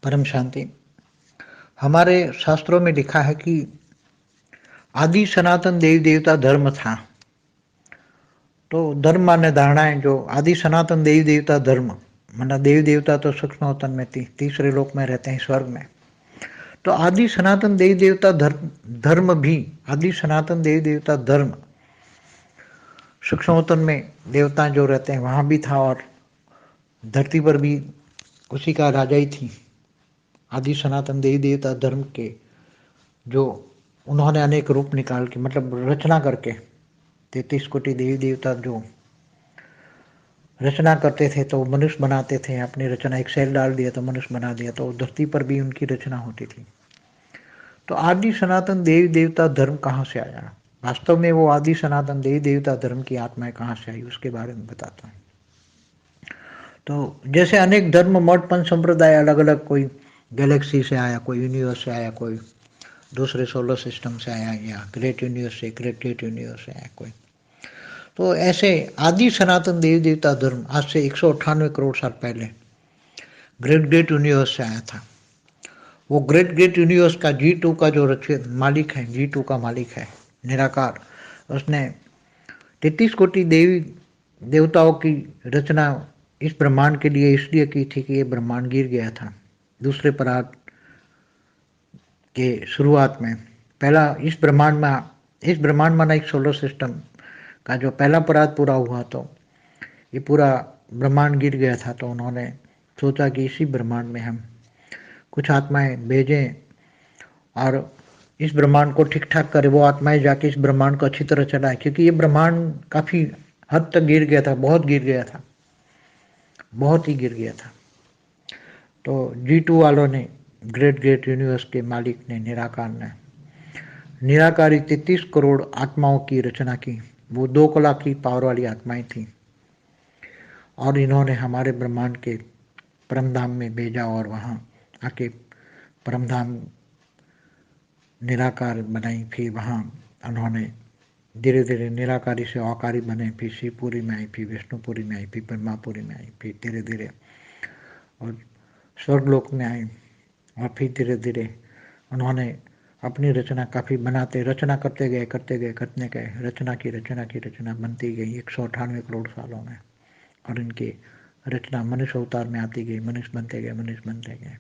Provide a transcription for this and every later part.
परम शांति। हमारे शास्त्रों में लिखा है कि आदि सनातन देवी देवता धर्म था। तो धर्म माने धारणाएं जो आदि सनातन देवी देवता धर्म माना देवी देवता तो सूक्ष्मवतन में तीसरे लोक में रहते हैं, स्वर्ग में। तो आदि सनातन देवी देवता धर्म भी आदि सनातन देवी देवता धर्म सूक्ष्मवतन में देवता जो रहते हैं वहां भी था और धरती पर भी उसी का राजा ही थी। आदि सनातन देवी देवता धर्म के जो उन्होंने अनेक रूप निकाल के मतलब रचना करके 33 कोटि देवी देवता जो रचना करते थे तो मनुष्य बनाते थे। अपनी रचना एक सेल डाल दिया तो मनुष्य बना दिया, तो धरती पर भी उनकी रचना होती थी। तो आदि सनातन देवी देवता धर्म कहाँ से आया? वास्तव में वो आदि सनातन देवी देवता धर्म की आत्माएं कहाँ से आई उसके बारे में बताता हूँ। तो जैसे अनेक धर्म मठ पंथ संप्रदाय अलग अलग, कोई गैलेक्सी से आया, कोई यूनिवर्स से आया, कोई दूसरे सोलर सिस्टम से आया, या ग्रेट यूनिवर्स से ग्रेट यूनिवर्स से आया कोई। तो ऐसे आदि सनातन देवी देवता धर्म आज से 198 करोड़ साल पहले ग्रेट यूनिवर्स से आया था। वो ग्रेट यूनिवर्स का G2 का जो मालिक है, G2 का मालिक है निराकार। उसने 33 कोटि देवी देवताओं की रचना इस ब्रह्मांड के लिए इसलिए की थी कि ये ब्रह्मांड गिर गया था दूसरे परात के शुरुआत में। पहला इस ब्रह्मांड माना एक सोलर सिस्टम का जो पहला परात पूरा हुआ तो ये पूरा ब्रह्मांड गिर गया था। तो उन्होंने सोचा कि इसी ब्रह्मांड में हम कुछ आत्माएं भेजें और इस ब्रह्मांड को ठीक ठाक करें। वो आत्माएं जाके इस ब्रह्मांड को अच्छी तरह चलाएं, क्योंकि ये ब्रह्मांड काफी हद तक गिर गया था, बहुत गिर गया था, बहुत ही गिर गया था। तो G2 वालों ने ग्रेट यूनिवर्स के मालिक ने निराकारी 33 करोड़ आत्माओं की रचना की। वो 2 कला की पावर वाली आत्माएं थी और इन्होंने हमारे ब्रह्मांड के परमधाम में भेजा और वहाँ आके परमधाम निराकार बनाई। फिर वहाँ उन्होंने धीरे धीरे निराकारी से आकारी बने, फिर शिवपुरी में आई, फिर विष्णुपुरी में आई, फिर ब्रह्मापुरी में आई, फिर धीरे धीरे और स्वर्गलोक में आई, और फिर धीरे धीरे उन्होंने अपनी रचना काफ़ी रचना करते गए रचना बनती गई 198 करोड़ सालों में। और इनकी रचना मनुष्य अवतार में आती गई, मनुष्य बनते गए,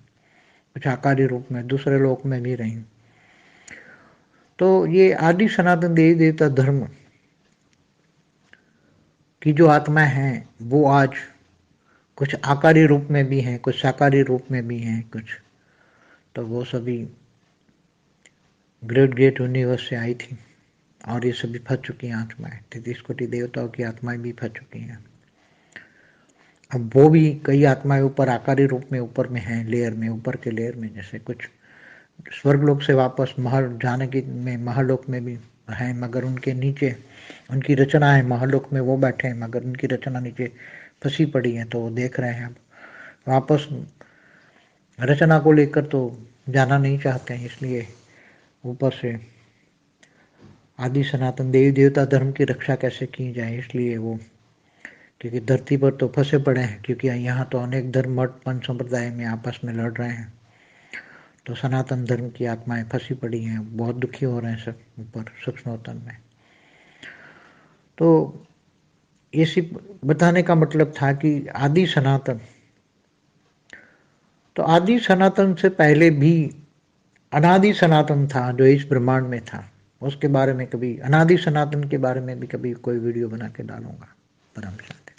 कुछ आकारी रूप में दूसरे लोक में भी रही। तो ये आदि सनातन देवी देवता धर्म की जो आत्मा है वो आज कुछ आकारी रूप में भी हैं, कुछ साकारी रूप में भी हैं कुछ। तो वो सभी ग्रेट यूनिवर्स से आई थी और ये सभी फंस चुकी हैं आत्माएं। 33 कोटि देवताओं की आत्माएं भी फंस चुकी हैं। अब वो भी कई आत्माएं ऊपर आकारी रूप में ऊपर में हैं, लेयर में, ऊपर के लेयर में। जैसे कुछ स्वर्गलोक से वापस महल जाने की में महलोक में भी हैं, मगर उनके नीचे उनकी रचना है महलोक में, वो बैठे हैं मगर उनकी रचना नीचे फंसी पड़ी है। तो वो देख रहे हैं अब वापस रचना को लेकर तो जाना नहीं चाहते हैं, इसलिए ऊपर से आदि सनातन देवी देवता धर्म की रक्षा कैसे की जाए, इसलिए वो, क्योंकि धरती पर तो फंसे पड़े हैं, क्योंकि यहाँ तो अनेक धर्म मठ पंथ संप्रदाय में आपस में लड़ रहे हैं। तो सनातन धर्म की आत्माएं फंसी पड़ी हैं, बहुत दुखी हो रहे हैं सब ऊपर सूक्ष्मवतन में। तो ये सिर्फ बताने का मतलब था कि आदि सनातन, तो आदि सनातन से पहले भी अनादि सनातन था जो इस ब्रह्मांड में था। उसके बारे में कभी अनादि सनातन के बारे में भी कभी कोई वीडियो बना के डालूंगा। परम शांति।